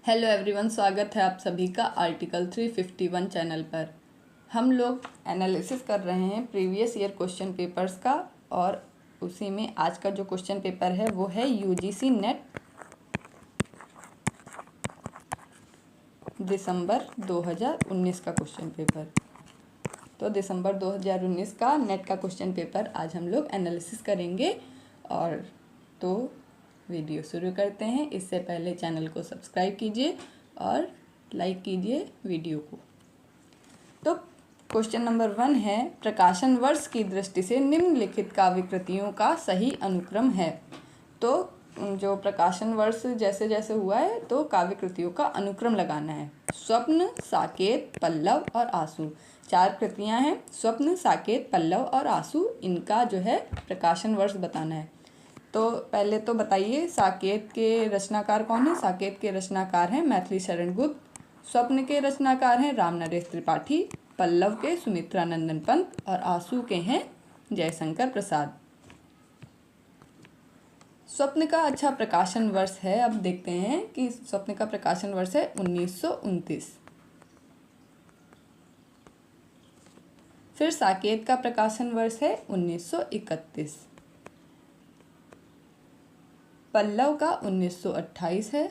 Hello everyone, स्वागत है आप सभी का आर्टिकल 351 चैनल पर। हम लोग एनालिसिस कर रहे हैं प्रीवियस ईयर क्वेश्चन पेपर्स का, और उसी में आज का जो क्वेश्चन पेपर है वो है यूजीसी नेट दिसंबर 2019 का क्वेश्चन पेपर। तो दिसंबर 2019 का नेट का क्वेश्चन पेपर आज हम लोग एनालिसिस करेंगे। और तो वीडियो शुरू करते हैं। इससे पहले चैनल को सब्सक्राइब कीजिए और लाइक कीजिए वीडियो को। तो क्वेश्चन नंबर 1 है, प्रकाशन वर्ष की दृष्टि से निम्नलिखित काव्य कृतियों का सही अनुक्रम है। तो जो प्रकाशन वर्ष जैसे जैसे हुआ है तो काव्य कृतियों का अनुक्रम लगाना है। स्वप्न, साकेत, पल्लव और आंसू 4 कृतियां हैं। स्वप्न, साकेत, पल्लव और आंसू, इनका जो है प्रकाशन वर्ष बताना है। तो पहले तो बताइए साकेत के रचनाकार कौन है। साकेत के रचनाकार हैं मैथिली शरण गुप्त। स्वप्न के रचनाकार हैं राम नरेश त्रिपाठी। पल्लव के सुमित्रा नंदन पंत और आंसू के हैं जयशंकर प्रसाद। स्वप्न का अच्छा प्रकाशन वर्ष है, अब देखते हैं कि स्वप्न का प्रकाशन वर्ष है 1929। फिर साकेत का प्रकाशन वर्ष है 1931। पल्लव का 1928 है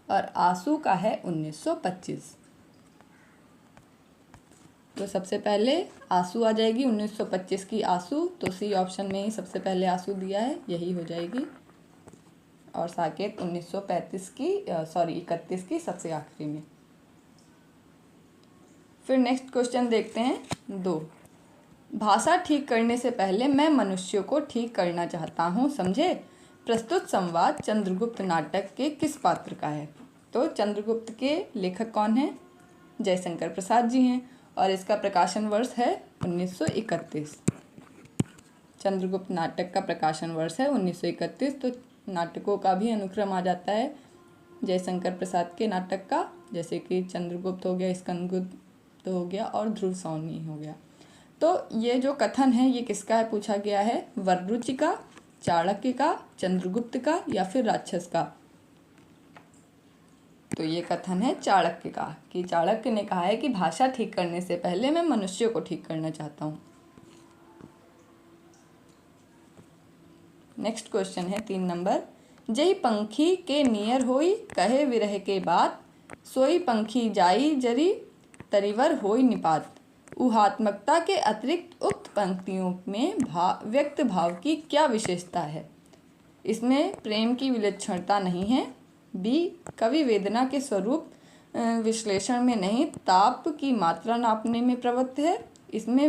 और आंसू का है 1925। तो सबसे पहले आंसू आ जाएगी 1925 की आंसू, तो सी ऑप्शन में ही सबसे पहले आंसू दिया है, यही हो जाएगी। और साकेत 1935 की 31 की सबसे आखिरी में। फिर नेक्स्ट क्वेश्चन देखते हैं 2। भाषा ठीक करने से पहले मैं मनुष्यों को ठीक करना चाहता हूँ, समझे। प्रस्तुत संवाद चंद्रगुप्त नाटक के किस पात्र का है। तो चंद्रगुप्त के लेखक कौन हैं? जयशंकर प्रसाद जी हैं और इसका प्रकाशन वर्ष है 1931। चंद्रगुप्त नाटक का प्रकाशन वर्ष है 1931। तो नाटकों का भी अनुक्रम आ जाता है जयशंकर प्रसाद के नाटक का, जैसे कि चंद्रगुप्त हो गया, स्कंदगुप्त हो गया और ध्रुव सौनी हो गया। तो ये जो कथन है ये किसका है पूछा गया है, वररुचि का, चाणक्य का, चंद्रगुप्त का या फिर राक्षस का। तो ये कथन है चाणक्य का, कि चाणक्य ने कहा है कि भाषा ठीक करने से पहले मैं मनुष्यों को ठीक करना चाहता हूँ। नेक्स्ट क्वेश्चन है 3 नंबर। जई पंखी के नियर होई कहे विरह के बात, सोई पंखी जाई जरी तरिवर होई निपात। ऊहात्मकता के अतिरिक्त उक्त पंक्तियों में व्यक्त भाव की क्या विशेषता है। इसमें प्रेम की विलक्षणता नहीं है। बी, कवि वेदना के स्वरूप विश्लेषण में नहीं, ताप की मात्रा नापने में प्रवृत्त है। इसमें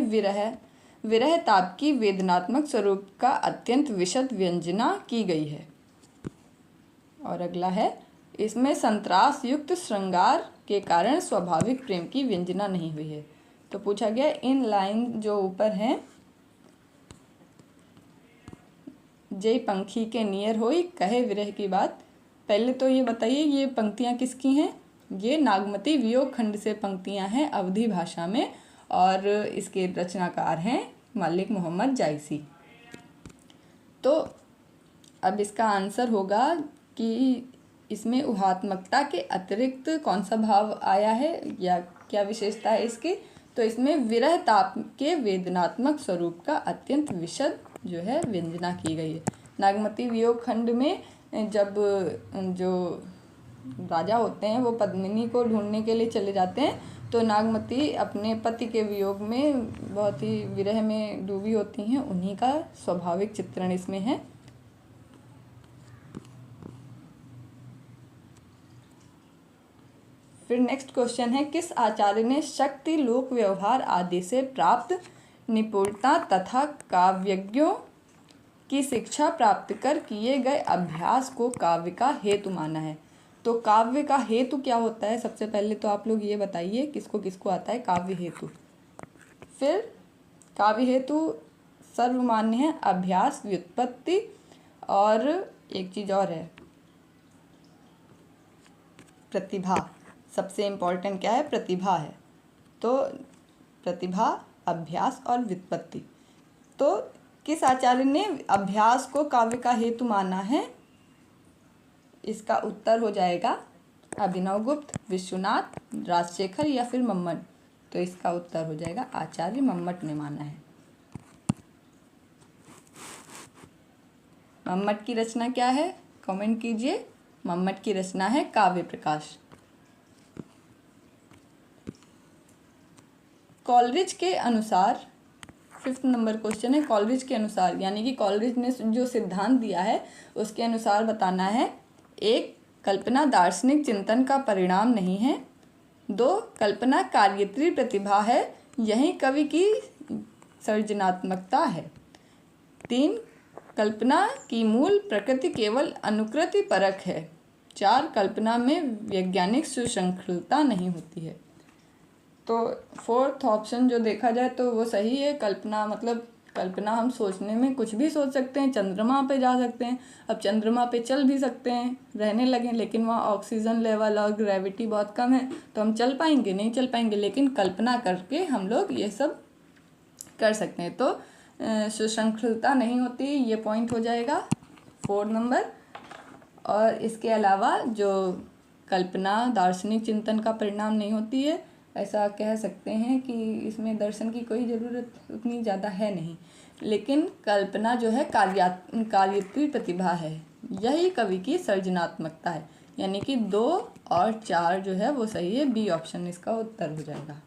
विरह ताप की वेदनात्मक स्वरूप का अत्यंत विशद व्यंजना की गई है। और अगला है, इसमें संतरास युक्त श्रृंगार के कारण स्वाभाविक प्रेम की व्यंजना नहीं हुई है। तो पूछा गया इन लाइन जो ऊपर हैं, जय पंखी के नियर होई कहे विरह की बात, पहले तो ये बताइए ये पंक्तियाँ किसकी हैं। ये नागमती वियोग खंड से पंक्तियाँ हैं अवधी भाषा में, और इसके रचनाकार हैं मलिक मोहम्मद जायसी। तो अब इसका आंसर होगा कि इसमें ऊहात्मकता के अतिरिक्त कौन सा भाव आया है या क्या विशेषता है इसकी। तो इसमें विरह ताप के वेदनात्मक स्वरूप का अत्यंत विशद जो है व्यंजना की गई है। नागमती वियोग खंड में जब जो राजा होते हैं वो पद्मिनी को ढूंढने के लिए चले जाते हैं, तो नागमती अपने पति के वियोग में बहुत ही विरह में डूबी होती हैं, उन्हीं का स्वाभाविक चित्रण इसमें है। फिर नेक्स्ट क्वेश्चन है, किस आचार्य ने शक्ति, लोक व्यवहार आदि से प्राप्त निपुणता तथा काव्यज्ञों की शिक्षा प्राप्त कर किए गए अभ्यास को काव्य का हेतु माना है। तो काव्य का हेतु क्या होता है, सबसे पहले तो आप लोग ये बताइए किसको किसको आता है काव्य हेतु। फिर काव्य हेतु सर्वमान्य है अभ्यास, व्युत्पत्ति, और एक चीज़ और है प्रतिभा। सबसे इम्पोर्टेंट क्या है, प्रतिभा है। तो प्रतिभा, अभ्यास और व्युत्पत्ति। तो किस आचार्य ने अभ्यास को काव्य का हेतु माना है, इसका उत्तर हो जाएगा अभिनव गुप्त, विश्वनाथ, राजशेखर या फिर मम्मट? तो इसका उत्तर हो जाएगा आचार्य मम्मट ने माना है। मम्मट की रचना क्या है? कमेंट कीजिए। मम्मट की रचना है काव्य प्रकाश। कॉलरिज के अनुसार 5th नंबर क्वेश्चन है। कॉलरिज के अनुसार यानी कि कॉलरिज ने जो सिद्धांत दिया है उसके अनुसार बताना है। 1. कल्पना दार्शनिक चिंतन का परिणाम नहीं है। 2. कल्पना कार्यत्री प्रतिभा है, यही कवि की सृजनात्मकता है। 3. कल्पना की मूल प्रकृति केवल अनुकृति परक है। 4. कल्पना में वैज्ञानिक सुशृंखलता नहीं होती है। तो 4th ऑप्शन जो देखा जाए तो वो सही है। कल्पना मतलब कल्पना हम सोचने में कुछ भी सोच सकते हैं, चंद्रमा पे जा सकते हैं। अब चंद्रमा पे चल भी सकते हैं, रहने लगे, लेकिन वहाँ ऑक्सीजन लेवल और ग्रेविटी बहुत कम है, तो हम चल पाएंगे? नहीं चल पाएंगे। लेकिन कल्पना करके हम लोग ये सब कर सकते हैं। तो सुशृंखलता नहीं होती, ये पॉइंट हो जाएगा 4 नंबर। और इसके अलावा जो कल्पना दार्शनिक चिंतन का परिणाम नहीं होती है, ऐसा कह सकते हैं कि इसमें दर्शन की कोई ज़रूरत उतनी ज़्यादा है नहीं। लेकिन कल्पना जो है कार्यत्री प्रतिभा है, यही कवि की सृजनात्मकता है। यानी कि 2 और 4 जो है वो सही है। बी ऑप्शन इसका उत्तर हो जाएगा।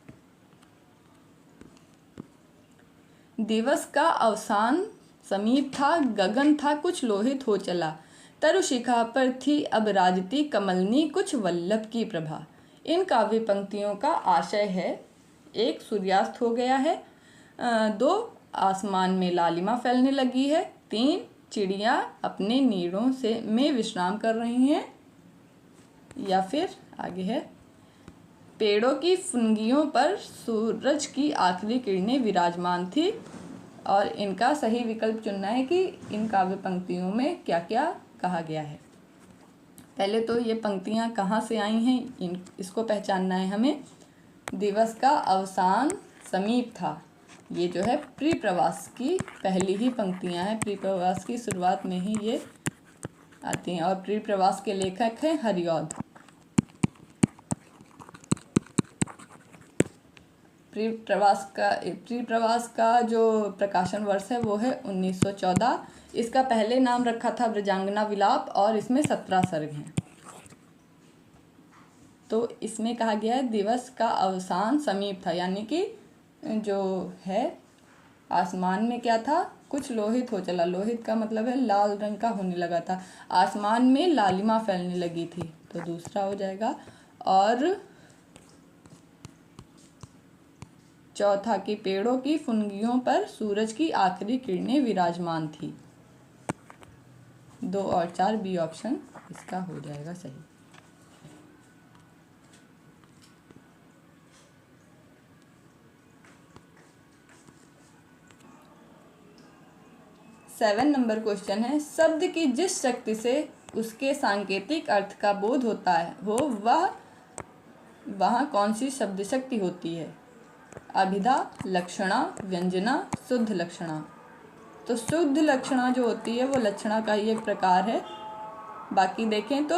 दिवस का अवसान समीप था, गगन था कुछ लोहित हो चला, तरुशिखा पर थी अब राजती कमलनी कुछ वल्लभ की प्रभा। इन काव्य पंक्तियों का आशय है: 1. सूर्यास्त हो गया है। 2. आसमान में लालिमा फैलने लगी है। 3. चिड़ियाँ अपने नीड़ों में विश्राम कर रही हैं। या फिर आगे है: पेड़ों की फुनगियों पर सूरज की आखिरी किरणें विराजमान थी। और इनका सही विकल्प चुनना है कि इन काव्य पंक्तियों में क्या क्या कहा गया है। पहले तो ये पंक्तियाँ कहाँ से आई हैं, इसको पहचानना है हमें। दिवस का अवसान समीप था, ये जो है प्री प्रवास की पहली ही पंक्तियाँ हैं। प्री प्रवास की शुरुआत में ही ये आती हैं। और प्री प्रवास के लेखक हैं हरिऔध। प्री प्रवास का जो प्रकाशन वर्ष है वो है 1914। इसका पहले नाम रखा था ब्रजांगना विलाप और इसमें 17 सर्ग हैं। तो इसमें कहा गया है दिवस का अवसान समीप था, यानी कि जो है आसमान में क्या था, कुछ लोहित हो चला। लोहित का मतलब है लाल रंग का होने लगा था। आसमान में लालिमा फैलने लगी थी, तो दूसरा हो जाएगा। और चौथा कि पेड़ों की फुनगियों पर सूरज की आखिरी किरणें विराजमान थी। 2 और 4 बी ऑप्शन इसका हो जाएगा सही। सेवन नंबर क्वेश्चन है: शब्द की जिस शक्ति से उसके सांकेतिक अर्थ का बोध होता है वह कौन सी शब्द शक्ति होती है? अभिधा, लक्षणा, व्यंजना, शुद्ध लक्षणा। तो शुद्ध लक्षणा जो होती है वो लक्षणा का ही एक प्रकार है। बाकी देखें तो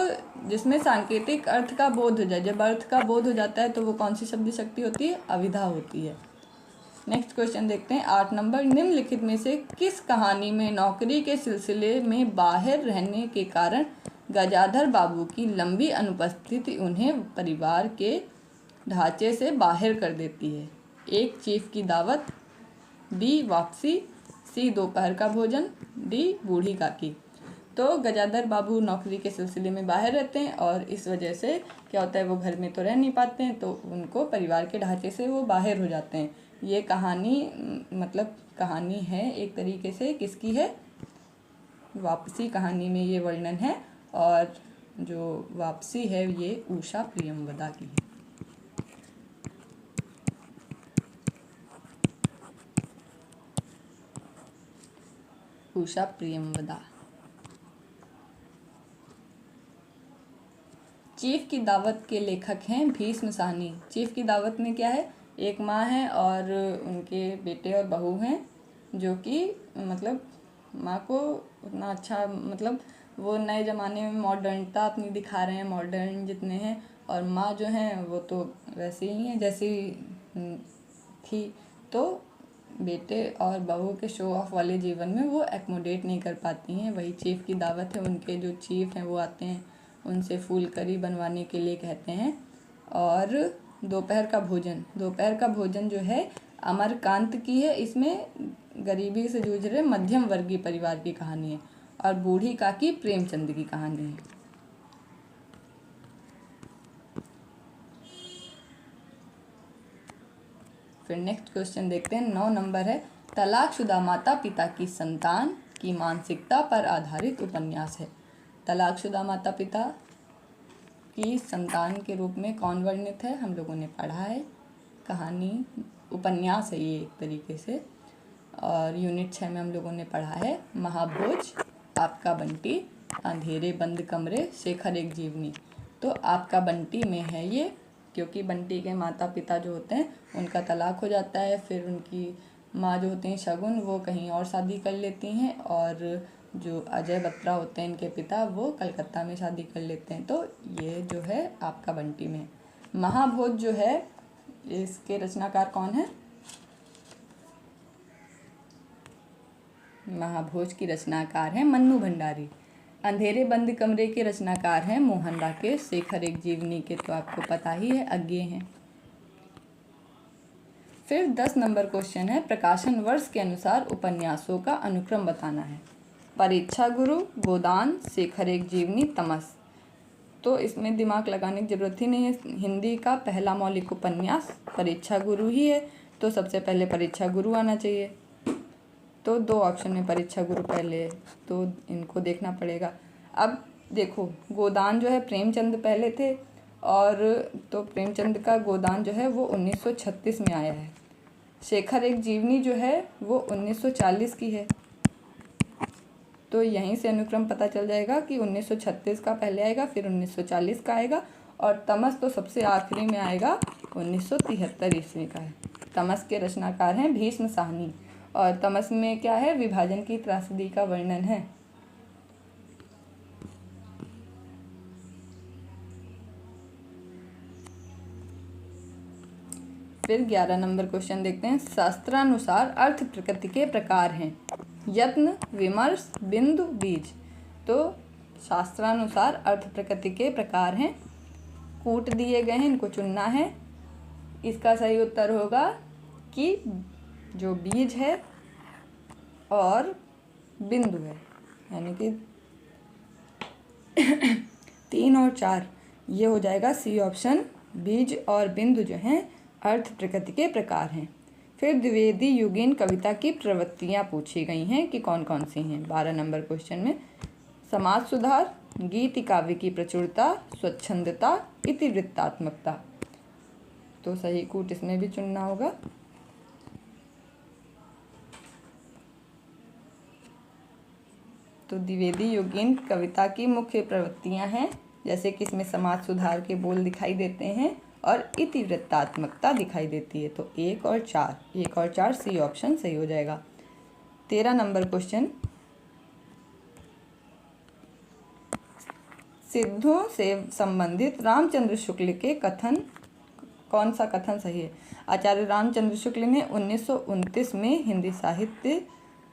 जिसमें सांकेतिक अर्थ का बोध हो जाए, जब अर्थ का बोध हो जाता है तो वो कौन सी शब्द शक्ति होती है? अभिधा होती है। नेक्स्ट क्वेश्चन देखते हैं 8 नंबर। निम्नलिखित में से किस कहानी में नौकरी के सिलसिले में बाहर रहने के कारण गजाधर बाबू की लंबी अनुपस्थिति उन्हें परिवार के ढांचे से बाहर कर देती है? 1. चीफ की दावत, बी. वापसी, सी. दोपहर का भोजन, डी. बूढ़ी काकी। तो गजाधर बाबू नौकरी के सिलसिले में बाहर रहते हैं और इस वजह से क्या होता है, वो घर में तो रह नहीं पाते हैं, तो उनको परिवार के ढांचे से वो बाहर हो जाते हैं। ये कहानी मतलब कहानी है एक तरीके से किसकी है? वापसी कहानी में ये वर्णन है। और जो वापसी है ये उषा प्रियमवदा की है। उषा प्रियमवदा। चीफ की दावत के लेखक हैं भीष्म साहनी। चीफ की दावत में क्या है, एक माँ है और उनके बेटे और बहू हैं, जो कि मतलब माँ को उतना अच्छा मतलब वो नए ज़माने में मॉडर्नता अपनी दिखा रहे हैं, मॉडर्न जितने हैं, और माँ जो हैं वो तो वैसे ही हैं जैसी थी। तो बेटे और बहू के शो ऑफ वाले जीवन में वो एकोमोडेट नहीं कर पाती हैं। वही चीफ़ की दावत है, उनके जो चीफ़ हैं वो आते हैं, उनसे फूल करी बनवाने के लिए कहते हैं। और दोपहर का भोजन जो है अमरकांत की है। इसमें गरीबी से जूझ रहे मध्यम वर्गीय परिवार की कहानी है। और बूढ़ी काकी प्रेमचंद की कहानी है। फिर नेक्स्ट क्वेश्चन देखते हैं, 9 नंबर है, तलाकशुदा माता पिता की संतान की मानसिकता पर आधारित उपन्यास है। तलाकशुदा माता पिता की संतान के रूप में कौन वर्णित है, हम लोगों ने पढ़ा है। कहानी उपन्यास है ये एक तरीके से। और यूनिट 6 में हम लोगों ने पढ़ा है महाभोज, आपका बंटी, अंधेरे बंद कमरे, शेखर एक जीवनी। तो आपका बंटी में है ये, क्योंकि बंटी के माता पिता जो होते हैं उनका तलाक हो जाता है। फिर उनकी माँ जो होती हैं शगुन, वो कहीं और शादी कर लेती हैं, और जो अजय बत्रा होते हैं इनके पिता, वो कलकत्ता में शादी कर लेते हैं। तो ये जो है आपका बंटी में। महाभोज जो है इसके रचनाकार कौन है? महाभोज की रचनाकार हैं मन्नू भंडारी। अंधेरे बंद कमरे के रचनाकार हैं मोहन राकेश। शेखर एक जीवनी के तो आपको पता ही है, अज्ञेय हैं। फिर 10 नंबर क्वेश्चन है, प्रकाशन वर्ष के अनुसार उपन्यासों का अनुक्रम बताना है। परीक्षा गुरु, गोदान, शेखर एक जीवनी, तमस। तो इसमें दिमाग लगाने की जरूरत ही नहीं है। हिंदी का पहला मौलिक उपन्यास परीक्षा गुरु ही है, तो सबसे पहले परीक्षा गुरु आना चाहिए। तो 2 ऑप्शन में परीक्षा गुरु पहले, तो इनको देखना पड़ेगा। अब देखो, गोदान जो है प्रेमचंद पहले थे, और तो प्रेमचंद का गोदान जो है वो 1936 में आया है। शेखर एक जीवनी जो है वो 1940 की है। तो यहीं से अनुक्रम पता चल जाएगा कि 1936 का पहले आएगा, फिर 1940 का आएगा, और तमस तो सबसे आखिरी में आएगा, 1973 ईस्वी का है। तमस के रचनाकार हैं भीष्म साहनी। और तमस में क्या है, विभाजन की त्रासदी का वर्णन है। फिर 11 नंबर क्वेश्चन देखते हैं, शास्त्रानुसार अर्थ प्रकृति के प्रकार हैं, यत्न, विमर्श, बिंदु, बीज। तो शास्त्रानुसार अर्थ प्रकृति के प्रकार हैं, कूट दिए गए हैं, इनको चुनना है। इसका सही उत्तर होगा कि जो बीज है और बिंदु है, यानी कि 3 और 4, ये हो जाएगा सी ऑप्शन। बीज और बिंदु जो हैं अर्थ प्रकृति के प्रकार हैं। फिर द्विवेदी युगीन कविता की प्रवृत्तियाँ पूछी गई हैं कि कौन कौन सी हैं 12 नंबर क्वेश्चन में। समाज सुधार, गीति काव्य की प्रचुरता, स्वच्छंदता, इतिवृत्तात्मकता। तो सही कूट इसमें भी चुनना होगा। तो द्विवेदी युगीन कविता की मुख्य प्रवृत्तियां हैं, जैसे कि इसमें समाज सुधार के बोल दिखाई देते हैं और इतिवृत्तात्मकता दिखाई देती है। तो 1 और 4 सी ऑप्शन सही हो जाएगा। 13 नंबर क्वेश्चन, सिद्धों से संबंधित रामचंद्र शुक्ल के कथन, कौन सा कथन सही है? आचार्य रामचंद्र शुक्ल ने 1929 में हिंदी साहित्य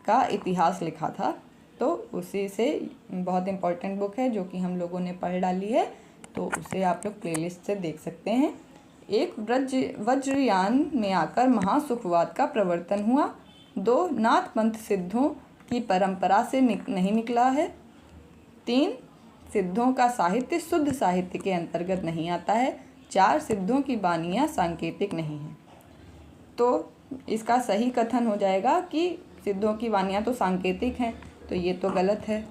का इतिहास लिखा था। तो उसी से बहुत इम्पोर्टेंट बुक है जो कि हम लोगों ने पढ़ डाली है, तो उसे आप लोग प्लेलिस्ट से देख सकते हैं। एक वज्रयान में आकर महासुखवाद का प्रवर्तन हुआ। 2 नाथ पंथ सिद्धों की परंपरा से नहीं निकला है। 3 सिद्धों का साहित्य शुद्ध साहित्य के अंतर्गत नहीं आता है। 4 सिद्धों की बानियाँ सांकेतिक नहीं हैं। तो इसका सही कथन हो जाएगा कि सिद्धों की वानियाँ तो सांकेतिक हैं, तो ये तो गलत है।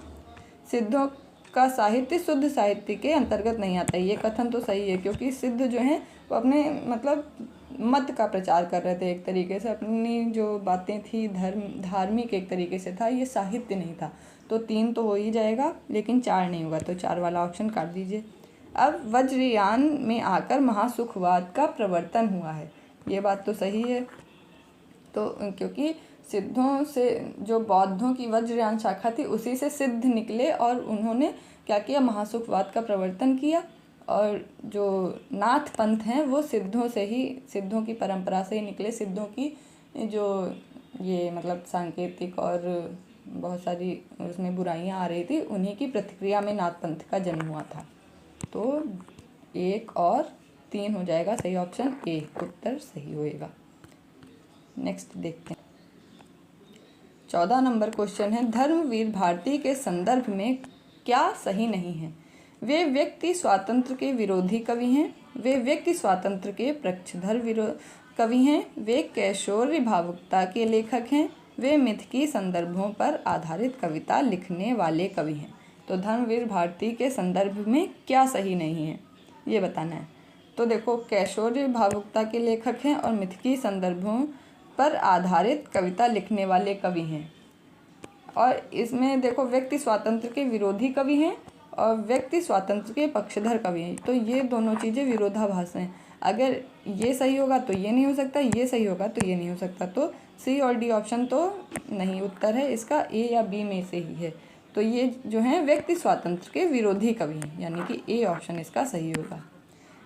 सिद्धों का साहित्य शुद्ध साहित्य के अंतर्गत नहीं आता, ये कथन तो सही है, क्योंकि सिद्ध जो हैं वो अपने मतलब मत का प्रचार कर रहे थे, एक तरीके से अपनी जो बातें थी धार्मिक एक तरीके से था, ये साहित्य नहीं था। तो 3 तो हो ही जाएगा, लेकिन 4 नहीं होगा, तो 4 वाला ऑप्शन काट दीजिए। अब वज्रयान में आकर महासुखवाद का प्रवर्तन हुआ है, ये बात तो सही है। तो क्योंकि सिद्धों से जो बौद्धों की वज्रयान शाखा थी उसी से सिद्ध निकले और उन्होंने क्या किया, महासुखवाद का प्रवर्तन किया। और जो नाथ पंथ हैं वो सिद्धों से ही, सिद्धों की परंपरा से ही निकले। सिद्धों की जो ये मतलब सांकेतिक और बहुत सारी उसमें बुराइयां आ रही थी, उन्हीं की प्रतिक्रिया में नाथ पंथ का जन्म हुआ था। तो 1 और 3 हो जाएगा सही, ऑप्शन ए उत्तर सही होएगा। नेक्स्ट देखते हैं। 14 नंबर क्वेश्चन है, धर्मवीर भारती के संदर्भ में क्या सही नहीं है? वे व्यक्ति स्वातंत्र के विरोधी कवि हैं, वे व्यक्ति स्वातंत्र के पक्षधर कवि हैं, वे कैशोर्य भावुकता के लेखक हैं, वे मिथकी संदर्भों पर आधारित कविता लिखने वाले कवि हैं। तो धर्मवीर भारती के संदर्भ में क्या सही नहीं है ये बताना है। तो देखो, कैशोर्य भावुकता के लेखक हैं और मिथकी संदर्भों पर आधारित कविता लिखने वाले कवि हैं। और इसमें देखो, व्यक्ति स्वातंत्र के विरोधी कवि हैं और व्यक्ति स्वातंत्र के पक्षधर कवि हैं। तो ये दोनों चीज़ें विरोधाभास हैं। अगर ये सही होगा तो ये नहीं हो सकता, ये सही होगा तो ये नहीं हो सकता। तो सी और डी ऑप्शन तो नहीं उत्तर है इसका, ए या बी में से ही है। तो ये जो हैं व्यक्ति स्वातंत्र के विरोधी कवि हैं, यानी कि ए ऑप्शन इसका सही होगा।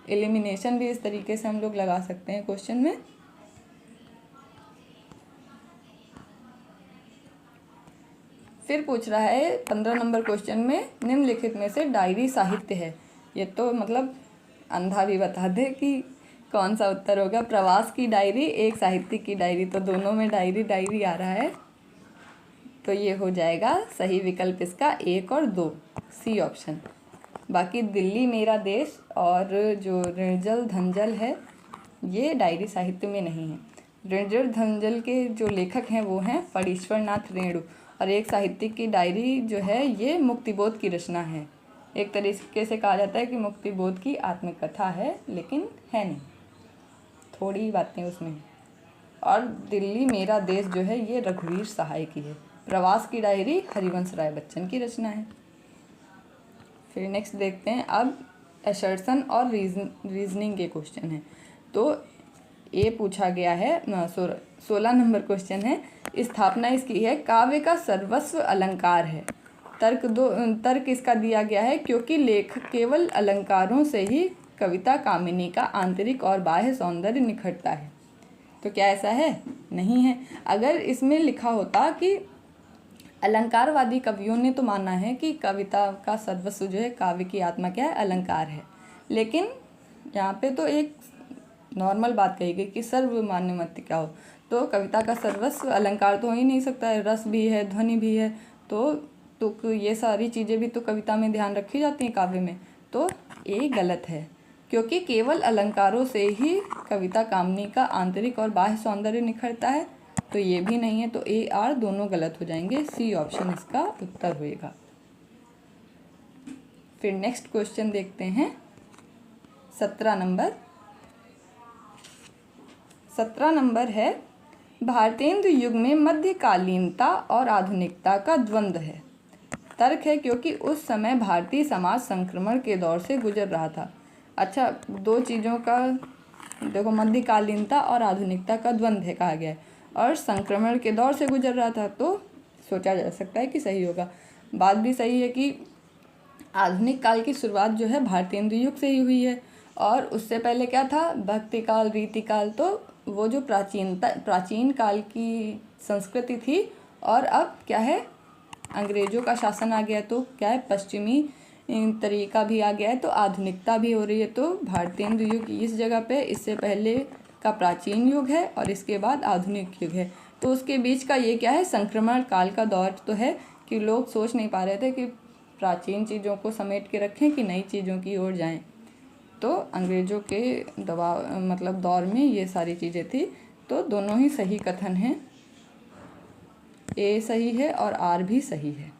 एलिमिनेशन भी इस तरीके से हम लोग लगा सकते हैं क्वेश्चन में। फिर पूछ रहा है 15 नंबर क्वेश्चन में, निम्नलिखित में से डायरी साहित्य है। ये तो मतलब अंधा भी बता दे कि कौन सा उत्तर होगा। प्रवास की डायरी, एक साहित्यिक की डायरी, तो दोनों में डायरी डायरी आ रहा है। तो ये हो जाएगा सही विकल्प इसका 1 और 2 सी ऑप्शन। बाकी दिल्ली मेरा देश और जो ऋणजल धनजल है ये डायरी साहित्य में नहीं है। ऋणजल धनजल के जो लेखक हैं वो हैं फणीश्वर नाथ रेणु, और एक साहित्यिक की डायरी जो है ये मुक्तिबोध की रचना है। एक तरीके से कहा जाता है कि मुक्तिबोध की आत्मकथा है, लेकिन है नहीं, थोड़ी बातें उसमें हैं। और दिल्ली मेरा देश जो है ये रघुवीर सहाय की है। प्रवास की डायरी हरिवंश राय बच्चन की रचना है। फिर नेक्स्ट देखते हैं अब असर्शन और रीजनिंग के क्वेश्चन हैं। तो ये पूछा गया है 16 नंबर क्वेश्चन है, स्थापना इसकी है काव्य का सर्वस्व अलंकार है। तर्क इसका दिया गया है क्योंकि लेखक केवल अलंकारों से ही कविता कामिनी का आंतरिक और बाह्य सौंदर्य निखरता है। तो क्या ऐसा है? नहीं है। अगर इसमें लिखा होता कि अलंकारवादी कवियों ने तो माना है कि कविता का सर्वस्व जो है, काव्य की आत्मा क्या है, अलंकार है, लेकिन यहाँ पे तो एक नॉर्मल बात कही गई कि सर्वमान्य मत क्या हो। तो कविता का सर्वस्व अलंकार तो हो ही नहीं सकता है, रस भी है, ध्वनि भी है, तो ये सारी चीज़ें भी तो कविता में ध्यान रखी जाती हैं काव्य में। तो ये गलत है, क्योंकि केवल अलंकारों से ही कविता कामनी का आंतरिक और बाह्य सौंदर्य निखरता है। तो ये भी नहीं है, तो ए आर दोनों गलत हो जाएंगे, सी ऑप्शन इसका उत्तर होएगा। फिर नेक्स्ट क्वेश्चन देखते हैं 17 नंबर है, भारतेंदु युग में मध्यकालीनता और आधुनिकता का द्वंद्व है। तर्क है क्योंकि उस समय भारतीय समाज संक्रमण के दौर से गुजर रहा था। अच्छा, दो चीज़ों का देखो, मध्यकालीनता और आधुनिकता का द्वंद्व है कहा गया है, और संक्रमण के दौर से गुजर रहा था, तो सोचा जा सकता है कि सही होगा। बात भी सही है कि आधुनिक काल की शुरुआत जो है भारतेंदु युग से ही हुई है, और उससे पहले क्या था, भक्ति काल, रीति काल। तो वो जो प्राचीन काल की संस्कृति थी, और अब क्या है, अंग्रेज़ों का शासन आ गया, तो क्या है, पश्चिमी तरीका भी आ गया है, तो आधुनिकता भी हो रही है। तो भारतेंदु युग इस जगह पे, इससे पहले का प्राचीन युग है और इसके बाद आधुनिक युग है। तो उसके बीच का ये क्या है, संक्रमण काल का दौर तो है कि लोग सोच नहीं पा रहे थे कि प्राचीन चीज़ों को समेट के रखें कि नई चीज़ों की ओर जाएं। तो अंग्रेज़ों के दबाव मतलब दौर में ये सारी चीज़ें थी। तो दोनों ही सही कथन हैं, ए सही है और आर भी सही है।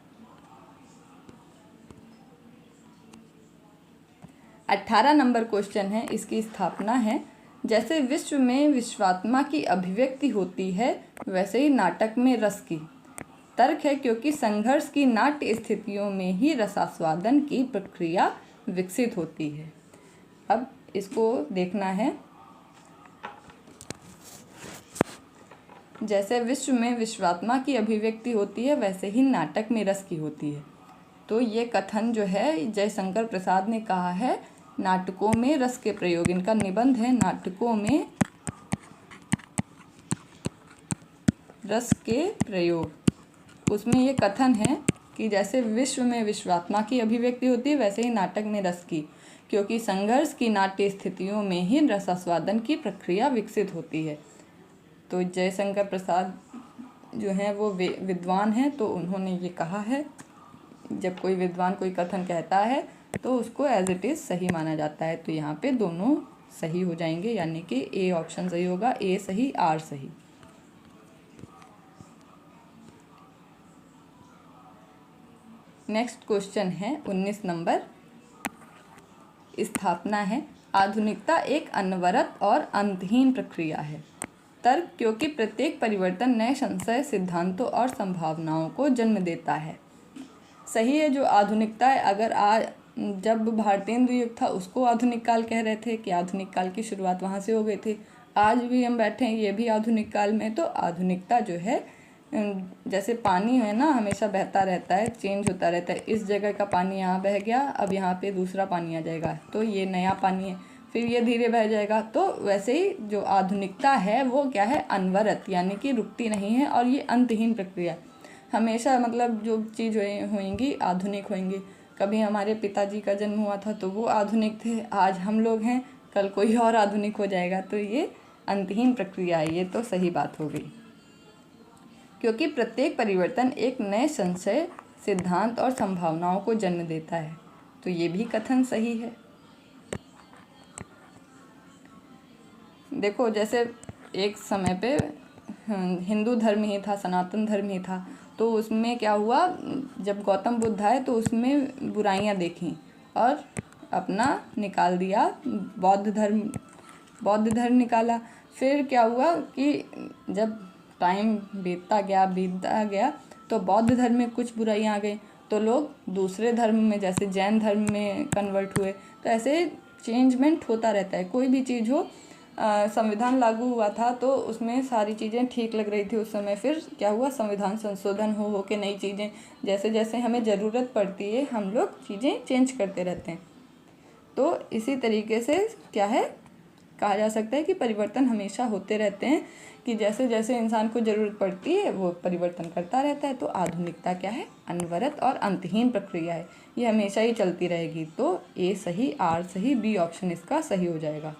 18 नंबर क्वेश्चन है, इसकी स्थापना है, जैसे विश्व में विश्वात्मा की अभिव्यक्ति होती है वैसे ही नाटक में रस की। तर्क है क्योंकि संघर्ष की नाट्य स्थितियों में ही रसास्वादन की प्रक्रिया विकसित होती है। अब इसको देखना है, जैसे विश्व में विश्वात्मा की अभिव्यक्ति होती है वैसे ही नाटक में रस की होती है। तो ये कथन जो है जयशंकर प्रसाद ने कहा है नाटकों में रस के प्रयोग। इनका निबंध है नाटकों में रस के प्रयोग। उसमें ये कथन है कि जैसे विश्व में विश्वात्मा की अभिव्यक्ति होती है वैसे ही नाटक में रस की, क्योंकि संघर्ष की नाट्य स्थितियों में ही रसास्वादन की प्रक्रिया विकसित होती है। तो जयशंकर प्रसाद जो हैं वो विद्वान हैं, तो उन्होंने ये कहा है। जब कोई विद्वान कोई कथन कहता है तो उसको एज इट इज़ सही माना जाता है। तो यहाँ पे दोनों सही हो जाएंगे, यानी कि ए ऑप्शन सही होगा, ए सही आर सही। नेक्स्ट क्वेश्चन है 19 नंबर, स्थापना है। आधुनिकता एक अनवरत और अंतहीन प्रक्रिया है। तर्क, क्योंकि प्रत्येक परिवर्तन नए संशय, सिद्धांतों और संभावनाओं को जन्म देता है। सही है। जो आधुनिकता है, अगर जब भारतेंदु युग था उसको आधुनिक काल कह रहे थे कि आधुनिक काल की शुरुआत वहाँ से हो गई थी। आज भी हम बैठे हैं ये भी आधुनिक काल में। तो आधुनिकता जो है जैसे पानी है ना, हमेशा बहता रहता है, चेंज होता रहता है। इस जगह का पानी यहाँ बह गया, अब यहाँ पे दूसरा पानी आ जाएगा, तो ये नया पानी है, फिर ये धीरे बह जाएगा। तो वैसे ही जो आधुनिकता है वो क्या है, अनवरत, यानी कि रुकती नहीं है और ये अंतहीन प्रक्रिया। हमेशा मतलब जो चीज़ होएंगी आधुनिक होएंगी। कभी हमारे पिताजी का जन्म हुआ था तो वो आधुनिक थे, आज हम लोग हैं, कल कोई और आधुनिक हो जाएगा। तो ये अंतहीन प्रक्रिया है, ये तो सही बात हो गई। क्योंकि प्रत्येक परिवर्तन एक नए संशय, सिद्धांत और संभावनाओं को जन्म देता है। तो ये भी कथन सही है। देखो जैसे एक समय पे हिंदू धर्म ही था, सनातन धर्म ही था, तो उसमें क्या हुआ, जब गौतम बुद्ध आए तो उसमें बुराइयां देखी और अपना निकाल दिया, बौद्ध धर्म निकाला। फिर क्या हुआ कि जब टाइम बीतता गया तो बौद्ध धर्म में कुछ बुराइयां आ गई, तो लोग दूसरे धर्म में जैसे जैन धर्म में कन्वर्ट हुए। तो ऐसे चेंजमेंट होता रहता है। कोई भी चीज़ हो, संविधान लागू हुआ था तो उसमें सारी चीज़ें ठीक लग रही थी उस समय, फिर क्या हुआ, संविधान संशोधन हो के नई चीज़ें, जैसे जैसे हमें ज़रूरत पड़ती है हम लोग चीज़ें चेंज करते रहते हैं। तो इसी तरीके से क्या है, कहा जा सकता है कि परिवर्तन हमेशा होते रहते हैं, कि जैसे जैसे इंसान को ज़रूरत पड़ती है वो परिवर्तन करता रहता है। तो आधुनिकता क्या है, अनवरत और अंतहीन प्रक्रिया है, ये हमेशा ही चलती रहेगी। तो ए सही, आर सही, बी ऑप्शन इसका सही हो जाएगा।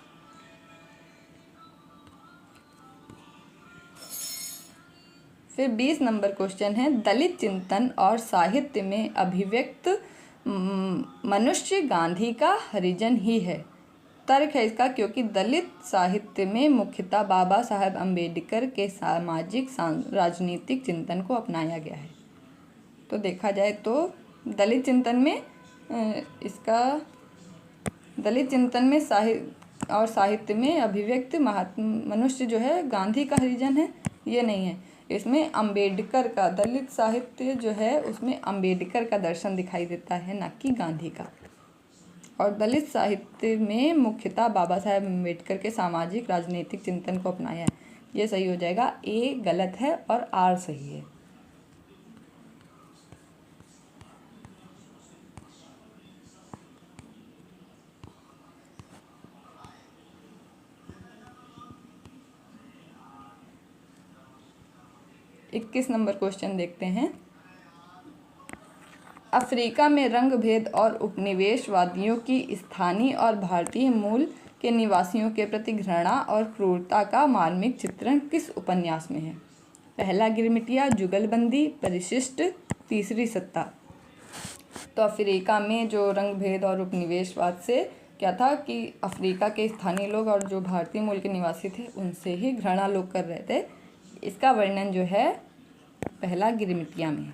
फिर 20 नंबर क्वेश्चन है, दलित चिंतन और साहित्य में अभिव्यक्त मनुष्य गांधी का हरिजन ही है। तर्क है इसका, क्योंकि दलित साहित्य में मुख्यतः बाबा साहेब अम्बेडकर के सामाजिक राजनीतिक चिंतन को अपनाया गया है। तो देखा जाए तो दलित चिंतन में साहित्य में अभिव्यक्त मनुष्य जो है गांधी का हरिजन है, ये नहीं है। इसमें अम्बेडकर का, दलित साहित्य जो है उसमें अम्बेडकर का दर्शन दिखाई देता है, ना कि गांधी का। और दलित साहित्य में मुख्यतः बाबा साहेब अम्बेडकर के सामाजिक राजनीतिक चिंतन को अपनाया है, ये सही हो जाएगा। ए गलत है और आर सही है। इक्कीस नंबर क्वेश्चन देखते हैं। अफ्रीका में रंग भेद और उपनिवेशवादियों की स्थानीय और भारतीय मूल के निवासियों के प्रति घृणा और क्रूरता का मार्मिक चित्रण किस उपन्यास में है? पहला गिरमिटिया, जुगलबंदी, परिशिष्ट, तीसरी सत्ता। तो अफ्रीका में जो रंग भेद और उपनिवेशवाद से क्या था कि अफ्रीका के स्थानीय लोग और जो भारतीय मूल के निवासी थे उनसे ही घृणा लोग कर रहे थे। इसका वर्णन जो है पहला गिरमिटिया में,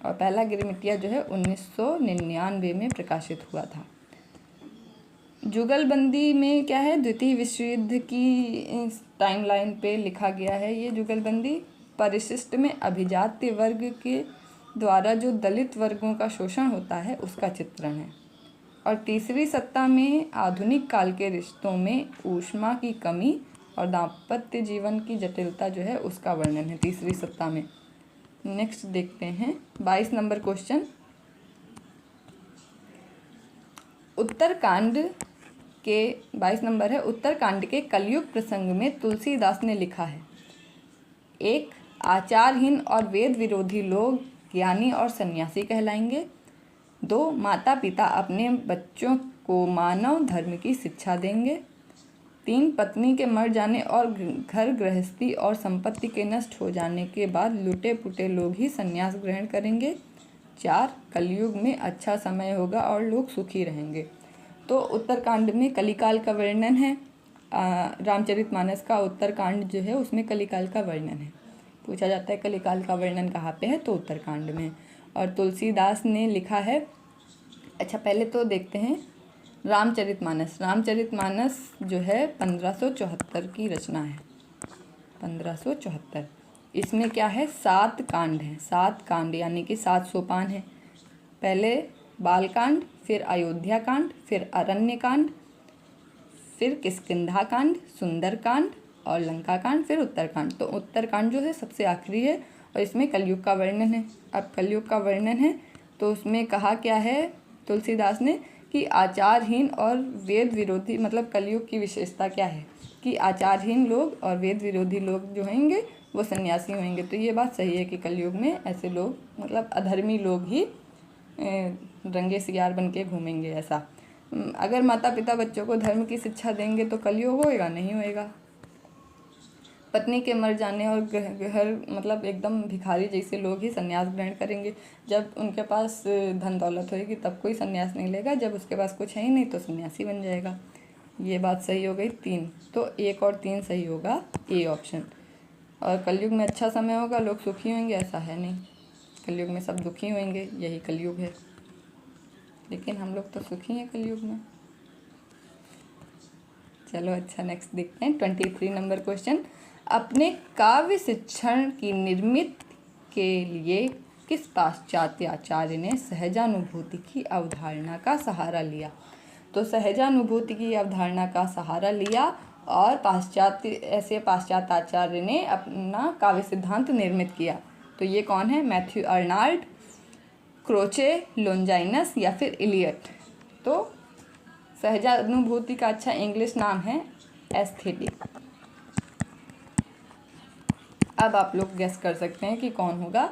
और पहला गिरमिटिया जो है 1999 में प्रकाशित हुआ था। जुगलबंदी में क्या है, द्वितीय विश्व युद्ध की टाइमलाइन पे लिखा गया है ये जुगलबंदी। परिशिष्ट में अभिजात्य वर्ग के द्वारा जो दलित वर्गों का शोषण होता है उसका चित्रण है। और तीसरी सत्ता में आधुनिक काल के रिश्तों में ऊष्मा की कमी और दाम्पत्य जीवन की जटिलता जो है उसका वर्णन है तीसरी सत्ता में। नेक्स्ट देखते हैं 22 नंबर क्वेश्चन। उत्तरकांड के 22 नंबर है, उत्तरकांड के कलयुग प्रसंग में तुलसीदास ने लिखा है, 1. आचारहीन और वेद विरोधी लोग ज्ञानी और सन्यासी कहलाएंगे। 2. माता पिता अपने बच्चों को मानव धर्म की शिक्षा देंगे। 3. पत्नी के मर जाने और घर गृहस्थी और संपत्ति के नष्ट हो जाने के बाद लुटे पुटे लोग ही संन्यास ग्रहण करेंगे। 4. कलयुग में अच्छा समय होगा और लोग सुखी रहेंगे। तो उत्तरकांड में कलिकाल का वर्णन है। रामचरितमानस का उत्तरकांड जो है उसमें कलिकाल का वर्णन है। पूछा जाता है कलिकाल का वर्णन कहाँ पे है, तो उत्तरकांड में। और तुलसीदास ने लिखा है। अच्छा, पहले तो देखते हैं रामचरितमानस। रामचरितमानस जो है 1574 की रचना है, 1574। इसमें क्या है, 7 कांड हैं, 7 कांड यानी कि 7 सोपान हैं। पहले बालकांड, फिर अयोध्या कांड, फिर अरण्य कांड, फिर किष्किंधा कांड, सुंदर कांड और लंका कांड, फिर उत्तरकांड। तो उत्तरकांड जो है सबसे आखिरी है और इसमें कलयुग का वर्णन है। अब कलयुग का वर्णन है तो उसमें कहा क्या है तुलसीदास ने कि आचारहीन और वेद विरोधी, मतलब कलयुग की विशेषता क्या है कि आचारहीन लोग और वेद विरोधी लोग जो होंगे वो सन्यासी होंगे। तो ये बात सही है कि कलयुग में ऐसे लोग, मतलब अधर्मी लोग ही रंगे सियार बन के घूमेंगे। ऐसा अगर माता पिता बच्चों को धर्म की शिक्षा देंगे तो कलयुग होएगा, नहीं होएगा। पत्नी के मर जाने और घर, मतलब एकदम भिखारी जैसे लोग ही संन्यास ग्रहण करेंगे। जब उनके पास धन दौलत होएगी तब कोई संन्यास नहीं लेगा, जब उसके पास कुछ है ही नहीं तो सन्यासी बन जाएगा। ये बात सही हो गई 3। तो 1 और 3 सही होगा, ए ऑप्शन। और कलयुग में अच्छा समय होगा, लोग सुखी होंगे, ऐसा है नहीं। कलयुग में सब दुखी होंगे, यही कलयुग है। लेकिन हम लोग तो सुखी हैं कलयुग में। चलो अच्छा, नेक्स्ट देखते हैं 23 नंबर क्वेश्चन। अपने काव्य शिक्षण की निर्मित के लिए किस पाश्चात्य आचार्य ने सहजानुभूति की अवधारणा का सहारा लिया? तो सहजानुभूति की अवधारणा का सहारा लिया और पाश्चात्य आचार्य ने अपना काव्य सिद्धांत निर्मित किया। तो ये कौन है? मैथ्यू अर्नाल्ड, क्रोचे, लोंजाइनस या फिर इलियट। तो सहजानुभूति का अच्छा इंग्लिश नाम है एस्थेटिक। अब आप लोग गेस कर सकते हैं कि कौन होगा।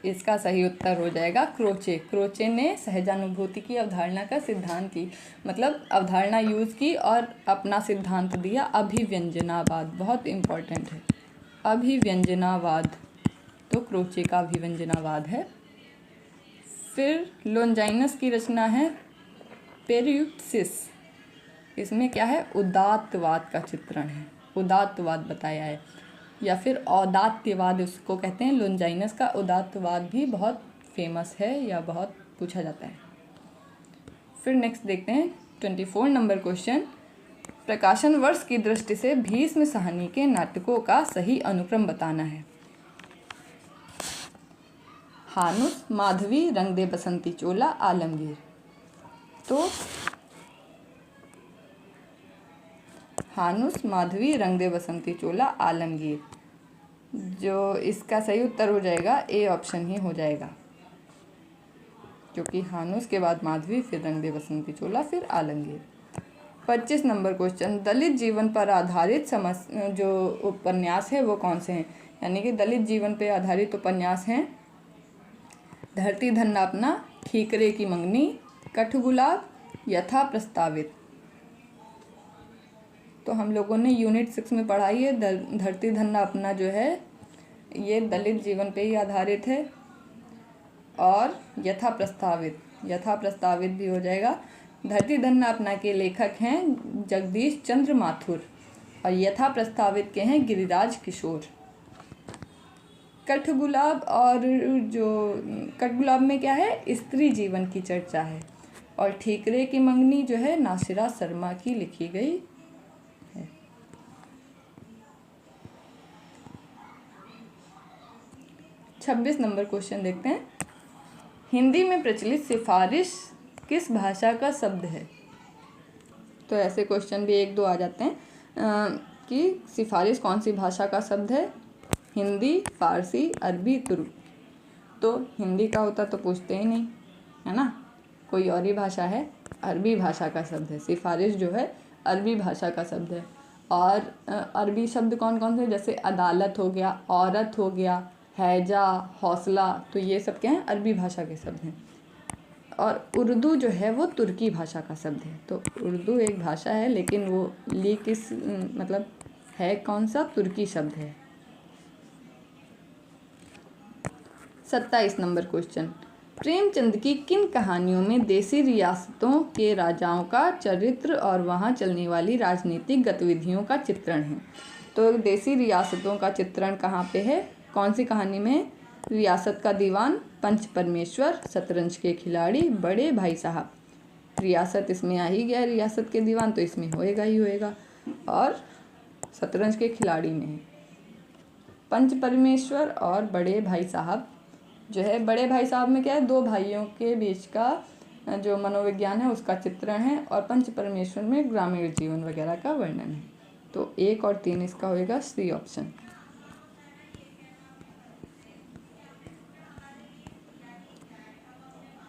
इसका सही उत्तर हो जाएगा क्रोचे। क्रोचे ने सहजानुभूति की अवधारणा का सिद्धांत की, मतलब अवधारणा यूज़ की और अपना सिद्धांत दिया। अभिव्यंजनावाद बहुत इम्पॉर्टेंट है, अभिव्यंजनावाद। तो क्रोचे का अभिव्यंजनावाद है। फिर लोंजाइनस की रचना है पेरिप्सिस। इसमें क्या है? उदात्तवाद का चित्रण है, उदात्तवाद बताया है, या फिर औदात्यवाद उसको कहते हैं। लोंजाइनस का उदात्तवाद भी बहुत फेमस है या बहुत पूछा जाता है। फिर नेक्स्ट देखते हैं 24 नंबर क्वेश्चन। प्रकाशन वर्ष की दृष्टि से भीष्म साहनी के नाटकों का सही अनुक्रम बताना है। हानुस, माधवी, रंग दे बसंती चोला, आलमगीर। तो हानुस, माधवी, रंग दे बसंती चोला, आलमगीर। जो इसका सही उत्तर हो जाएगा ए ऑप्शन ही हो जाएगा, क्योंकि हानुस के बाद माधवी, फिर रंग दे बसंती चोला, फिर आलमगीर। 25 number question. दलित जीवन पर आधारित जो उपन्यास है वो कौन से हैं? यानी कि दलित जीवन पर आधारित उपन्यास हैं धरती धन्ना अपना, ठीकरे की मंगनी, कठगुलाब, यथा प्रस्तावित। तो हम लोगों ने यूनिट 6 में पढ़ाई है। धरती धन्ना अपना जो है ये दलित जीवन पे ही आधारित है। और यथा प्रस्तावित भी हो जाएगा। धरती धन्ना अपना के लेखक हैं जगदीश चंद्र माथुर और यथा प्रस्तावित के हैं गिरिराज किशोर। कठगुलाब में क्या है? स्त्री जीवन की चर्चा है। और ठीकरे की मंगनी जो है नासिरा शर्मा की लिखी गई है। छब्बीस नंबर क्वेश्चन देखते हैं। हिंदी में प्रचलित सिफारिश किस भाषा का शब्द है? तो ऐसे क्वेश्चन भी 1-2 आ जाते हैं। कि सिफारिश कौन सी भाषा का शब्द है? हिंदी, फारसी, अरबी, तुर्क। तो हिंदी का होता तो पूछते ही नहीं, है ना। कोई और ही भाषा है, अरबी भाषा का शब्द है। सिफारिश जो है अरबी भाषा का शब्द है। और अरबी शब्द कौन कौन से? जैसे अदालत हो गया, औरत हो गया, हैजा, हौसला, तो ये सब क्या हैं? अरबी भाषा के शब्द हैं। और उर्दू जो है वो तुर्की भाषा का शब्द है। तो उर्दू एक भाषा है, लेकिन वो ली किस मतलब है कौन सा? तुर्की शब्द है। 27 नंबर क्वेश्चन, प्रेमचंद की किन कहानियों में देसी रियासतों के राजाओं का चरित्र और वहाँ चलने वाली राजनीतिक गतिविधियों का चित्रण है? तो देसी रियासतों का चित्रण कहाँ पे है? कौन सी कहानी में? रियासत का दीवान, पंच परमेश्वर, शतरंज के खिलाड़ी, बड़े भाई साहब। रियासत इसमें आ ही गया, रियासत के दीवान तो इसमें होएगा ही होएगा, और शतरंज के खिलाड़ी में है। पंच परमेश्वर और बड़े भाई साहब जो है, बड़े भाई साहब में क्या है? दो भाइयों के बीच का जो मनोविज्ञान है उसका चित्रण है, और पंच परमेश्वर में ग्रामीण जीवन वगैरह का वर्णन है। तो 1 और 3 इसका होएगा सी ऑप्शन।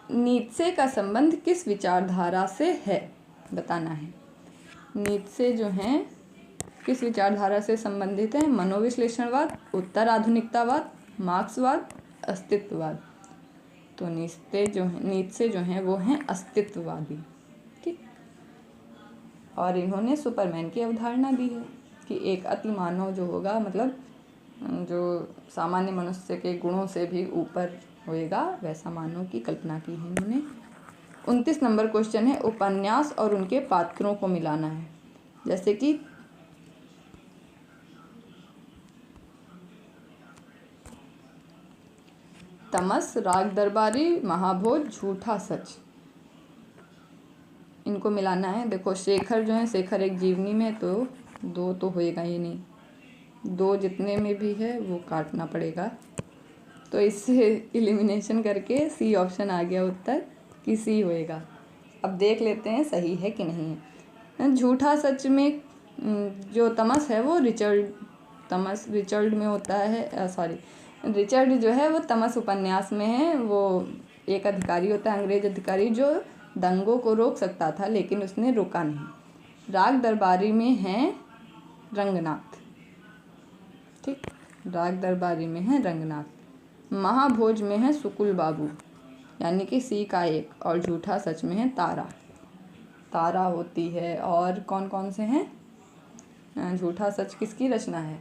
नीत्शे का संबंध किस विचारधारा से है? बताना है। नीत्शे जो हैं किस विचारधारा से संबंधित हैं? मनोविश्लेषणवाद, उत्तर आधुनिकतावाद, मार्क्सवाद, अस्तित्ववाद। तो नीत्शे जो हैं वो हैं अस्तित्ववादी। ठीक। और इन्होंने सुपरमैन की अवधारणा दी है कि एक अति मानव जो होगा, मतलब जो सामान्य मनुष्य के गुणों से भी ऊपर होएगा, वैसा मानव की कल्पना की है इन्होंने। 29 नंबर क्वेश्चन है, उपन्यास और उनके पात्रों को मिलाना है। जैसे कि तमस, राग दरबारी, महाभोज, झूठा सच, इनको मिलाना है। देखो शेखर जो है, शेखर एक जीवनी में, तो 2 तो होएगा ही नहीं, 2 जितने में भी है वो काटना पड़ेगा। तो इससे एलिमिनेशन करके सी ऑप्शन आ गया उत्तर, कि सी होएगा। अब देख लेते हैं सही है कि नहीं है। झूठा सच में जो तमस है वो रिचर्ड में होता है, रिचर्ड जो है वो तमस उपन्यास में है। वो एक अधिकारी होता है, अंग्रेज अधिकारी, जो दंगों को रोक सकता था, लेकिन उसने रोका नहीं। राग दरबारी में है रंगनाथ। ठीक, राग दरबारी में है रंगनाथ। महाभोज में है सुकुल बाबू, यानी कि सी का 1। और झूठा सच में है तारा होती है। और कौन कौन से हैं? झूठा सच किसकी रचना है?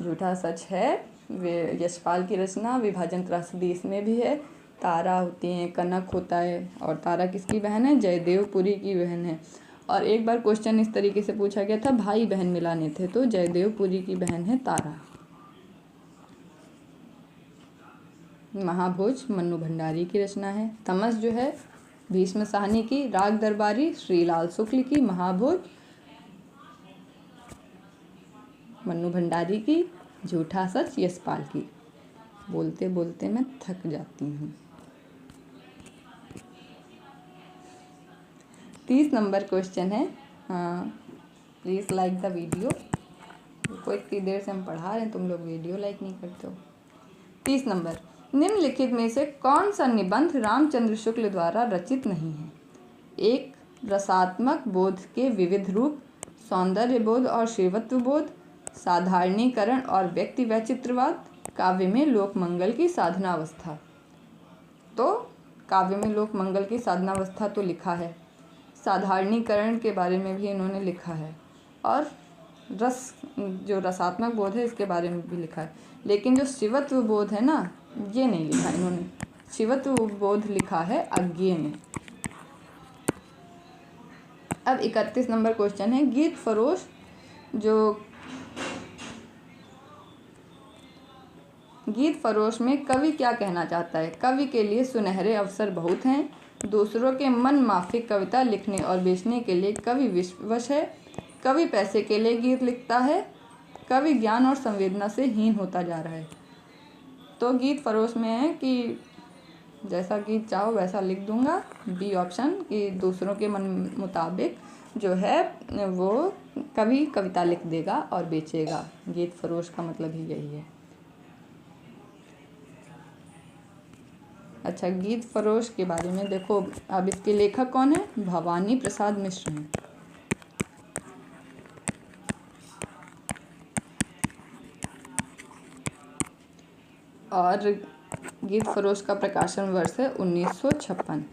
झूठा सच है वे यशपाल की रचना, विभाजन त्रासदी इसमें भी है। तारा होती है, कनक होता है, और तारा किसकी बहन है? जयदेवपुरी की बहन है। और एक बार क्वेश्चन इस तरीके से पूछा गया था, भाई बहन मिलाने थे, तो जयदेवपुरी की बहन है तारा। महाभोज मन्नू भंडारी की रचना है। तमस जो है भीष्म साहनी की। राग दरबारी श्रीलाल शुक्ल की। महाभोज मन्नू भंडारी की। झूठा सच यशपाल की। बोलते बोलते मैं थक जाती हूँ। 30 नंबर क्वेश्चन है। Please like the video. कोई इतनी देर से हम पढ़ा रहे हैं, तुम लोग वीडियो लाइक नहीं करते हो। 30 नंबर, निम्नलिखित में से कौन सा निबंध रामचंद्र शुक्ल द्वारा रचित नहीं है? 1. रसात्मक बोध के विविध रूप, सौंदर्य बोध और शिवत्व बोध, साधारणीकरण और व्यक्ति वैचित्रवाद, काव्य में लोकमंगल की साधनावस्था। तो काव्य में लोकमंगल की साधनावस्था तो लिखा है, साधारणीकरण के बारे में भी इन्होंने लिखा है, और जो रसात्मक बोध है इसके बारे में भी लिखा है। लेकिन जो शिवत्व बोध है ना, ये नहीं लिखा इन्होंने। शिवत्व बोध लिखा है अज्ञेय में। अब 31 नंबर क्वेश्चन है, गीत फरोश गीत फरोश में कवि क्या कहना चाहता है? कवि के लिए सुनहरे अवसर बहुत हैं, दूसरों के मन माफिक कविता लिखने और बेचने के लिए कवि विवश है, कवि पैसे के लिए गीत लिखता है, कवि ज्ञान और संवेदना से हीन होता जा रहा है। तो गीत फरोश में है कि जैसा गीत चाहो वैसा लिख दूंगा। बी ऑप्शन, कि दूसरों के मन मुताबिक जो है वो कवि कविता लिख देगा और बेचेगा। गीत फरोश का मतलब ही यही है। अच्छा, गीत फरोश के बारे में देखो, अब इसके लेखक कौन है? भवानी प्रसाद मिश्र हैं। और गीत फरोश का प्रकाशन वर्ष है 1956।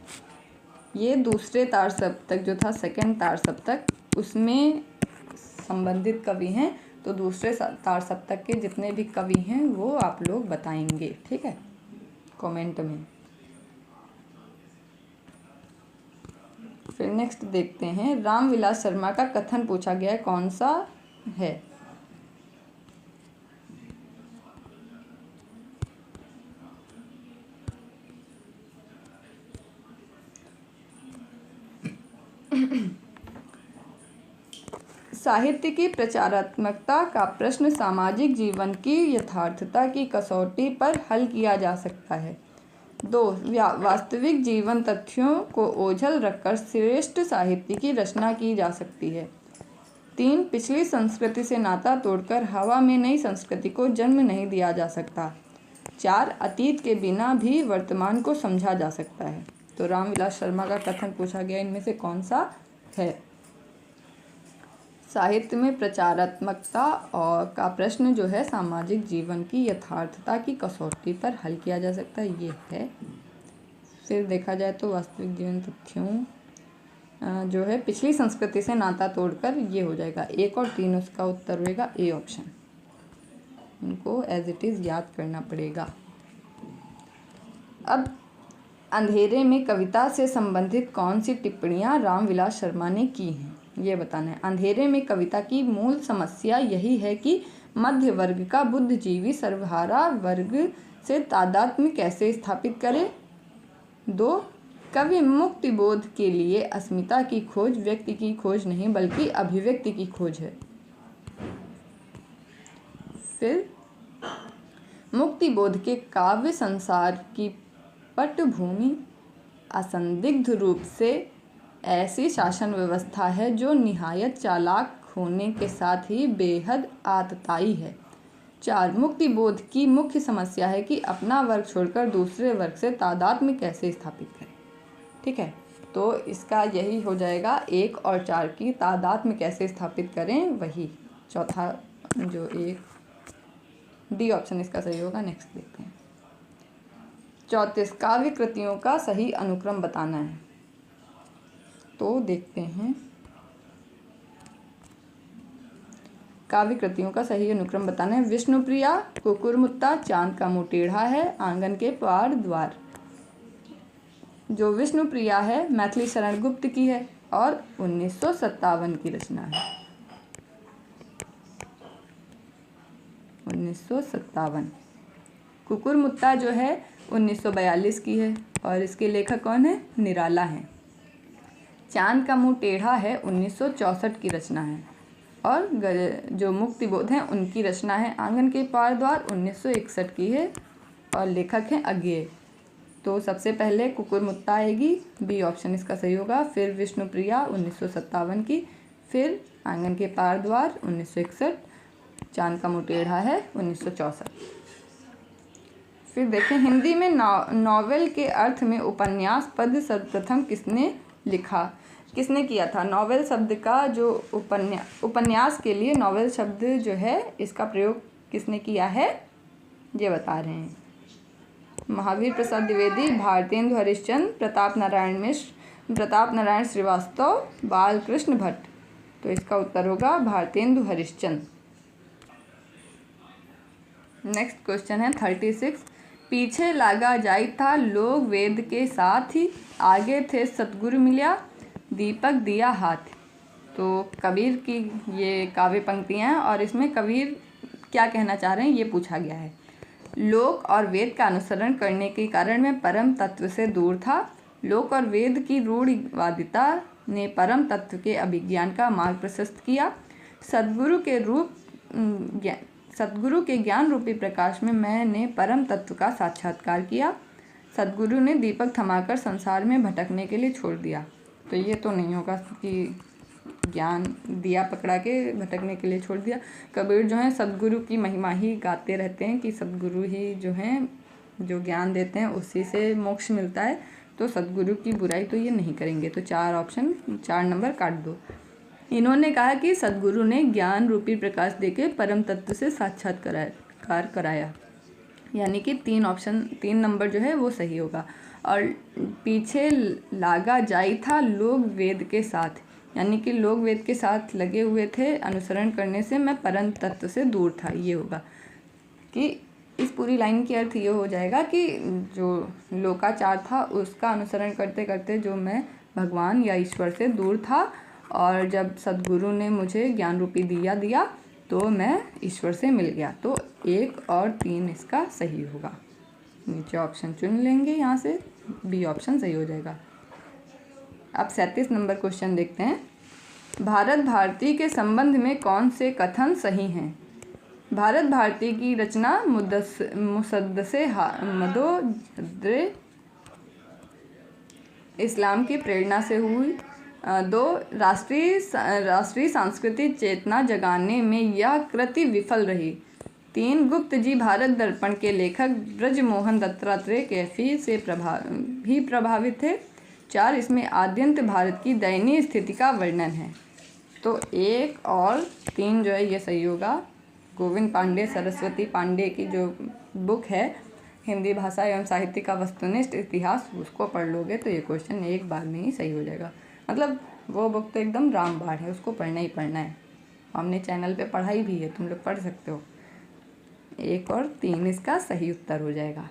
ये दूसरे तार सप्तक जो था, सेकंड तार सप्तक, उसमें संबंधित कवि हैं। तो दूसरे तार सप्तक के जितने भी कवि हैं वो आप लोग बताएंगे, ठीक है, कमेंट में। फिर नेक्स्ट देखते हैं, रामविलास शर्मा का कथन पूछा गया है, कौन सा है? साहित्य की प्रचारात्मकता का प्रश्न सामाजिक जीवन की यथार्थता की कसौटी पर हल किया जा सकता है। 2. वास्तविक जीवन तथ्यों को ओझल रखकर श्रेष्ठ साहित्य की रचना की जा सकती है। 3. पिछली संस्कृति से नाता तोड़कर हवा में नई संस्कृति को जन्म नहीं दिया जा सकता। 4. अतीत के बिना भी वर्तमान को समझा जा सकता है। तो रामविलास शर्मा का कथन पूछा गया, इनमें से कौन सा है? साहित्य में प्रचारात्मकता और का प्रश्न जो है सामाजिक जीवन की यथार्थता की कसौटी पर हल किया जा सकता है, ये है। फिर देखा जाए तो वास्तविक जीवन तथ्यों जो है पिछली संस्कृति से नाता तोड़कर, ये हो जाएगा 1 और 3, उसका उत्तर होगा ए ऑप्शन। इनको एज इट इज़ याद करना पड़ेगा। अब अंधेरे में कविता से संबंधित कौन सी टिप्पणियाँ रामविलास शर्मा ने की हैं, ये बताना है। अंधेरे में कविता की मूल समस्या यही है कि मध्य वर्ग का बुद्धिजीवी सर्वहारा वर्ग से तादात्म्य कैसे स्थापित करे। 2. कवि मुक्ति बोध के लिए अस्मिता की खोज व्यक्ति की खोज नहीं बल्कि अभिव्यक्ति की खोज है। फिर मुक्ति बोध के काव्य संसार की पटभूमि असंदिग्ध रूप से ऐसी शासन व्यवस्था है जो निहायत चालाक होने के साथ ही बेहद आतताई है। 4. मुक्ति बोध की मुख्य समस्या है कि अपना वर्ग छोड़कर दूसरे वर्ग से तादात्म्य कैसे स्थापित करें, ठीक है। तो इसका यही हो जाएगा 1 और 4 की, तादात्म्य कैसे स्थापित करें, वही चौथा जो 1 डी ऑप्शन इसका सही होगा। नेक्स्ट देखते हैं। 34. काव्य कृतियों का सही अनुक्रम बताना है। तो देखते हैं, काव्य कृतियों का सही अनुक्रम बताना है। विष्णुप्रिया, कुकुरमुत्ता, चांद का मुंह टेढ़ा है, आंगन के पार द्वार। जो विष्णुप्रिया है मैथिली शरण गुप्त की है और 1957 की रचना है। 1957। कुकुरमुत्ता जो है 1942 की है और इसके लेखक कौन है? निराला हैं। चांद का मुंह टेढ़ा है 1964 की रचना है और जो मुक्तिबोध हैं उनकी रचना है आंगन के पार द्वार 1961 की है और लेखक हैं अज्ञेय। तो सबसे पहले कुकुरमुत्ता आएगी, बी ऑप्शन इसका सही होगा। फिर विष्णुप्रिया 1957 की, फिर आंगन के पार द्वार 1961, चांद का मुंह टेढ़ा है 1964। फिर देखें, हिंदी में नॉवेल के अर्थ में उपन्यास पद सर्वप्रथम किसने किया था? नॉवेल शब्द का जो उपन्यास के लिए नॉवेल शब्द जो है इसका प्रयोग किसने किया है, ये बता रहे हैं। महावीर प्रसाद द्विवेदी, भारतेंदु हरिश्चंद्र, प्रताप नारायण मिश्र, प्रताप नारायण श्रीवास्तव, बालकृष्ण भट्ट। तो इसका उत्तर होगा भारतेंदु हरिश्चंद्र। नेक्स्ट क्वेश्चन है 36। पीछे लागा जाई था लोग वेद के साथ ही, आगे थे सतगुरु मिलिया, दीपक दिया हाथ। तो कबीर की ये काव्य पंक्तियाँ हैं और इसमें कबीर क्या कहना चाह रहे हैं ये पूछा गया है। लोक और वेद का अनुसरण करने के कारण मैं परम तत्व से दूर था। लोक और वेद की रूढ़िवादिता ने परम तत्व के अभिज्ञान का मार्ग प्रशस्त किया। सद्गुरु के ज्ञान रूपी प्रकाश में मैंने परम तत्व का साक्षात्कार किया। सद्गुरु ने दीपक थमाकर संसार में भटकने के लिए छोड़ दिया। तो ये तो नहीं होगा कि ज्ञान दिया पकड़ा के, भटकने के लिए छोड़ दिया। कबीर जो है सदगुरु की महिमा ही गाते रहते हैं कि सदगुरु ही जो हैं जो ज्ञान देते हैं उसी से मोक्ष मिलता है, तो सदगुरु की बुराई तो ये नहीं करेंगे। तो 4 नंबर काट दो। इन्होंने कहा कि सदगुरु ने ज्ञान रूपी प्रकाश देके परम तत्व से साक्षात्कार कराया, यानी कि 3 नंबर जो है वो सही होगा। और पीछे लागा जाई था लोग वेद के साथ, यानी कि लोग वेद के साथ लगे हुए थे, अनुसरण करने से मैं परम तत्व से दूर था, ये होगा। कि इस पूरी लाइन की अर्थ ये हो जाएगा कि जो लोकाचार था उसका अनुसरण करते करते जो मैं भगवान या ईश्वर से दूर था, और जब सदगुरु ने मुझे ज्ञान रूपी दिया तो मैं ईश्वर से मिल गया। तो 1 और 3 इसका सही होगा। नीचे ऑप्शन चुन लेंगे, यहाँ से बी ऑप्शन सही हो जाएगा। अब 37 नंबर क्वेश्चन देखते हैं। भारत भारती के संबंध में कौन से कथन सही हैं? भारत भारती की रचना मुसद्दसे मदोजरे इस्लाम की प्रेरणा से हुई। 2 राष्ट्रीय सांस्कृतिक चेतना जगाने में यह कृति विफल रही। 3 गुप्त जी भारत दर्पण के लेखक ब्रजमोहन दत्तात्रेय कैफी से भी प्रभावित थे। 4 इसमें आद्यंत भारत की दयनीय स्थिति का वर्णन है। तो 1 और 3 जो है ये सही होगा। गोविंद पांडे सरस्वती पांडे की जो बुक है हिंदी भाषा एवं साहित्य का वस्तुनिष्ठ इतिहास, उसको पढ़ लोगे तो ये क्वेश्चन एक बार में ही सही हो जाएगा। मतलब वो बुक तो एकदम रामबाण है, उसको पढ़ना ही पढ़ना है। हमने चैनल पे पढ़ाई भी है, तुम लोग पढ़ सकते हो। 1 और 3 इसका सही उत्तर हो जाएगा।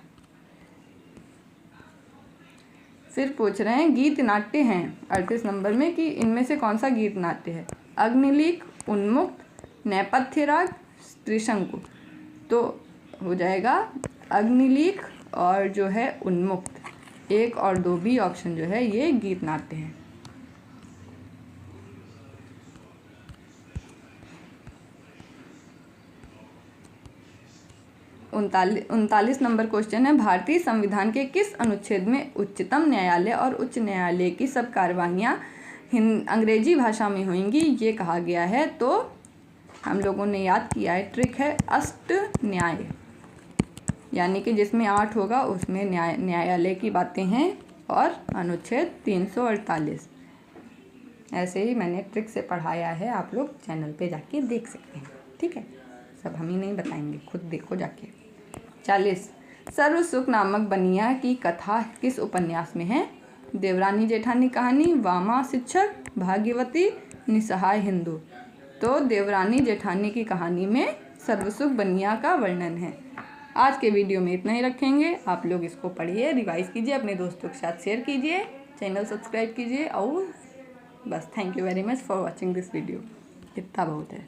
फिर पूछ रहे हैं गीत नाट्य हैं 38 नंबर में कि इनमें से कौन सा गीत नाट्य है? अग्निलीक, उन्मुक्त, नेपथ्य राग, त्रिशंकु। तो हो जाएगा अग्निलीक और जो है उन्मुक्त। 1 और 2 बी ऑप्शन जो है ये गीत नाट्य हैं। 39 नंबर क्वेश्चन है। भारतीय संविधान के किस अनुच्छेद में उच्चतम न्यायालय और उच्च न्यायालय की सब कार्यवाहियाँ अंग्रेजी भाषा में होंगी ये कहा गया है? तो हम लोगों ने याद किया है, ट्रिक है अष्ट न्याय, यानी कि जिसमें 8 होगा उसमें न्यायालय की बातें हैं, और अनुच्छेद 348। ऐसे ही मैंने ट्रिक से पढ़ाया है, आप लोग चैनल पे जाके देख सकते हैं। ठीक है, सब हम ही नहीं बताएंगे, खुद देखो जाके। 40 सर्व सुख नामक बनिया की कथा किस उपन्यास में है? देवरानी जेठानी कहानी, वामा शिक्षक, भाग्यवती, निसहाय हिंदू। तो देवरानी जेठानी की कहानी में सर्वसुख बनिया का वर्णन है। आज के वीडियो में इतना ही रखेंगे। आप लोग इसको पढ़िए, रिवाइज कीजिए, अपने दोस्तों के साथ शेयर कीजिए, चैनल सब्सक्राइब कीजिए, और बस thank you very much for watching this video. इतना बहुत है।